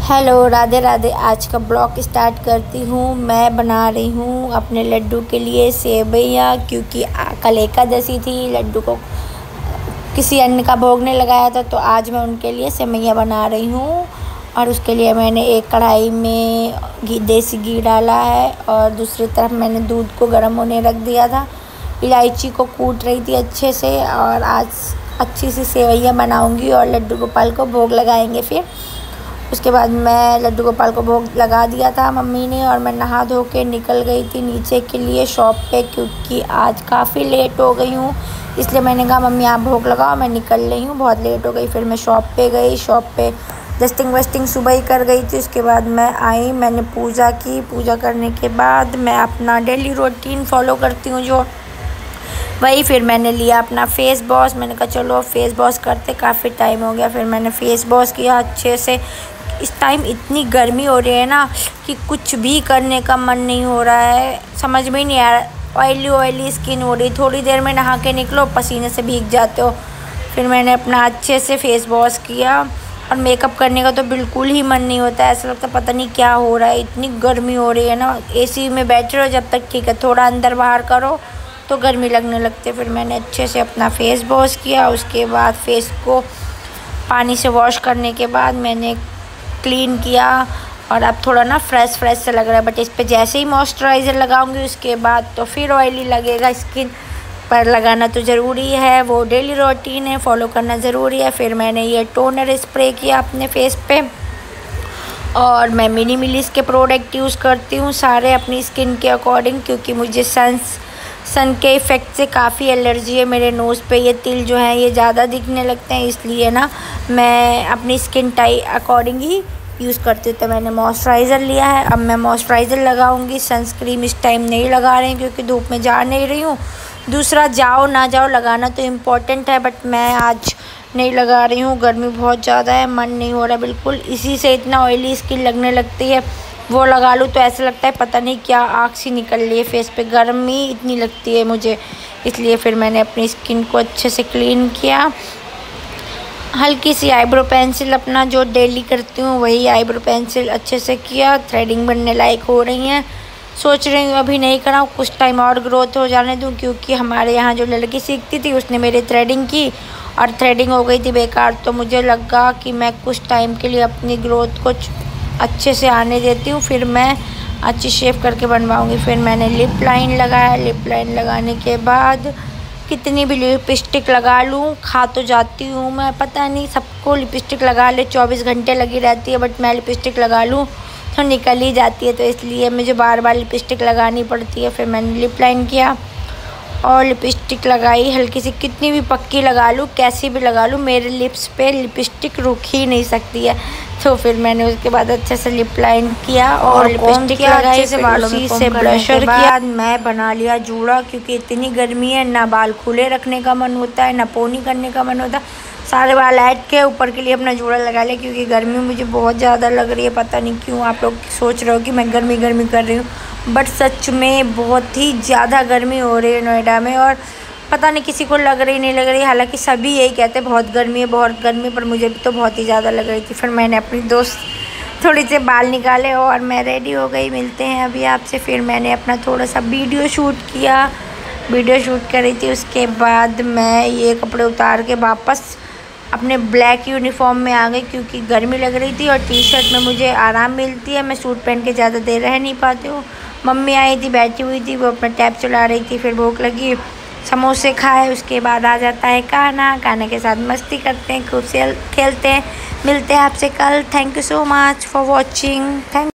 Hello, Radhe Radhe. आज का blog start करती हूँ। मैं बना रही हूँ अपने लड्डू के लिए सेवइयाँ, क्योंकि कल एकादशी थी। लड्डू को किसी अन्य का भोग नहीं लगाया था, तो आज मैं उनके लिए सेवइयाँ बना रही हूँ। और उसके लिए मैंने एक कढ़ाई में देसी घी डाला है और दूसरी तरफ मैंने दूध को गर्म होने रख दिया था। इलायची को कूट रही थी अच्छे से। और आज अच्छी सी सेवइयाँ बनाऊँगी और लड्डू गोपाल को भोग लगाएंगे। फिर उसके बाद मैं लड्डू गोपाल को भोग लगा दिया था मम्मी ने, और मैं नहा धो के निकल गई थी नीचे के लिए शॉप पे, क्योंकि आज काफ़ी लेट हो गई हूँ। इसलिए मैंने कहा मम्मी आप भोग लगाओ, मैं निकल रही हूँ, बहुत लेट हो गई। फिर मैं शॉप पे गई। शॉप पे डस्टिंग वस्टिंग सुबह ही कर गई थी। उसके बाद मैं आई, मैंने पूजा की। पूजा करने के बाद मैं अपना डेली रूटीन फॉलो करती हूँ जो वही। फिर मैंने लिया अपना फेस वॉश। मैंने कहा चलो फेस वॉश करते, काफ़ी टाइम हो गया। फिर मैंने फेस वॉश किया अच्छे से। इस टाइम इतनी गर्मी हो रही है ना कि कुछ भी करने का मन नहीं हो रहा है, समझ में ही नहीं आ रहा। ऑयली स्किन हो रही, थोड़ी देर में नहा के निकलो पसीने से भीग जाते हो। फिर मैंने अपना अच्छे से फेस वॉश किया। और मेकअप करने का तो बिल्कुल ही मन नहीं होता है, ऐसा लगता पता नहीं क्या हो रहा है। इतनी गर्मी हो रही है ना, एसी में बैठे रहो जब तक ठीक है, थोड़ा अंदर बाहर करो तो गर्मी लगने लगती है। फिर मैंने अच्छे से अपना फेस वॉश किया। उसके बाद फेस को पानी से वॉश करने के बाद मैंने क्लीन किया। और अब थोड़ा ना फ्रेश से लग रहा है, बट इस पे जैसे ही मॉइस्चराइज़र लगाऊंगी उसके बाद तो फिर ऑयली लगेगा। स्किन पर लगाना तो ज़रूरी है, वो डेली रूटीन है, फॉलो करना ज़रूरी है। फिर मैंने ये टोनर स्प्रे किया अपने फेस पे। और मैं मिनिमलिस्ट के प्रोडक्ट यूज़ करती हूँ सारे अपनी स्किन के अकॉर्डिंग, क्योंकि मुझे सन के इफ़ेक्ट से काफ़ी एलर्जी है। मेरे नोज़ पे ये तिल जो है ये ज़्यादा दिखने लगते हैं, इसलिए ना मैं अपनी स्किन टाइप अकॉर्डिंग ही यूज़ करती हूँ। तो मैंने मॉइस्चराइज़र लिया है, अब मैं मॉइस्चराइज़र लगाऊंगी। सनस्क्रीन इस टाइम नहीं लगा रही हूँ क्योंकि धूप में जा नहीं रही हूँ। दूसरा जाओ ना जाओ लगाना तो इम्पोर्टेंट है, बट मैं आज नहीं लगा रही हूँ। गर्मी बहुत ज़्यादा है, मन नहीं हो रहा बिल्कुल। इसी से इतना ऑयली स्किन लगने लगती है। वो लगा लूँ तो ऐसा लगता है पता नहीं क्या आग सी निकल रही है फेस पे, गर्मी इतनी लगती है मुझे। इसलिए फिर मैंने अपनी स्किन को अच्छे से क्लीन किया। हल्की सी आईब्रो पेंसिल, अपना जो डेली करती हूँ वही आईब्रो पेंसिल अच्छे से किया। थ्रेडिंग बनने लायक हो रही हैं। सोच रही हूँ अभी नहीं कराऊँ, कुछ टाइम और ग्रोथ हो जाने दूँ, क्योंकि हमारे यहाँ जो लड़की सीखती थी उसने मेरी थ्रेडिंग की और थ्रेडिंग हो गई थी बेकार। तो मुझे लगा कि मैं कुछ टाइम के लिए अपनी ग्रोथ को अच्छे से आने देती हूँ, फिर मैं अच्छी शेप करके बनवाऊँगी। फिर मैंने लिप लाइन लगाया। लिप लाइन लगाने के बाद कितनी भी लिपस्टिक लगा लूँ, खा तो जाती हूँ मैं, पता नहीं सबको लिपस्टिक लगा ले 24 घंटे लगी रहती है, बट मैं लिपस्टिक लगा लूँ तो निकल ही जाती है, तो इसलिए मुझे बार बार लिपस्टिक लगानी पड़ती है। फिर मैंने लिप लाइन किया और लिपस्टिक लगाई हल्की सी, कितनी भी पक्की लगा लूँ, कैसी भी लगा लूँ, मेरे लिप्स पे लिपस्टिक रुक ही नहीं सकती है। तो फिर मैंने उसके बाद अच्छे से लिप लाइन किया और लिपस्टिक लगाई, से बालों में से ब्लशर किया। मैं बना लिया जूड़ा, क्योंकि इतनी गर्मी है, ना बाल खुले रखने का मन होता है ना पोनी करने का मन होता। सारे बाल ऐड के ऊपर के लिए अपना जूड़ा लगा लिया, क्योंकि गर्मी मुझे बहुत ज़्यादा लग रही है। पता नहीं क्यों आप लोग सोच रहे हो कि मैं गर्मी कर रही हूँ, बट सच में बहुत ही ज़्यादा गर्मी हो रही है नोएडा में। और पता नहीं किसी को लग रही नहीं लग रही, हालांकि सभी यही कहते हैं बहुत गर्मी है, पर मुझे भी तो बहुत ही ज़्यादा लग रही थी। फिर मैंने अपनी दोस्त थोड़ी से बाल निकाले और मैं रेडी हो गई। मिलते हैं अभी आपसे। फिर मैंने अपना थोड़ा सा वीडियो शूट किया, वीडियो शूट कर रही थी। उसके बाद मैं ये कपड़े उतार के वापस अपने ब्लैक यूनिफॉर्म में आ गई, क्योंकि गर्मी लग रही थी और टी शर्ट में मुझे आराम मिलती है, मैं सूट पहन के ज़्यादा देर रह नहीं पाती हूँ। मम्मी आई थी, बैठी हुई थी, वो अपना टैब चला रही थी। फिर भूख लगी, समोसे खाए। उसके बाद आ जाता है खाना के साथ मस्ती करते हैं, खूब से खेलते हैं। मिलते हैं आपसे कल। Thank you so much for watching. Thank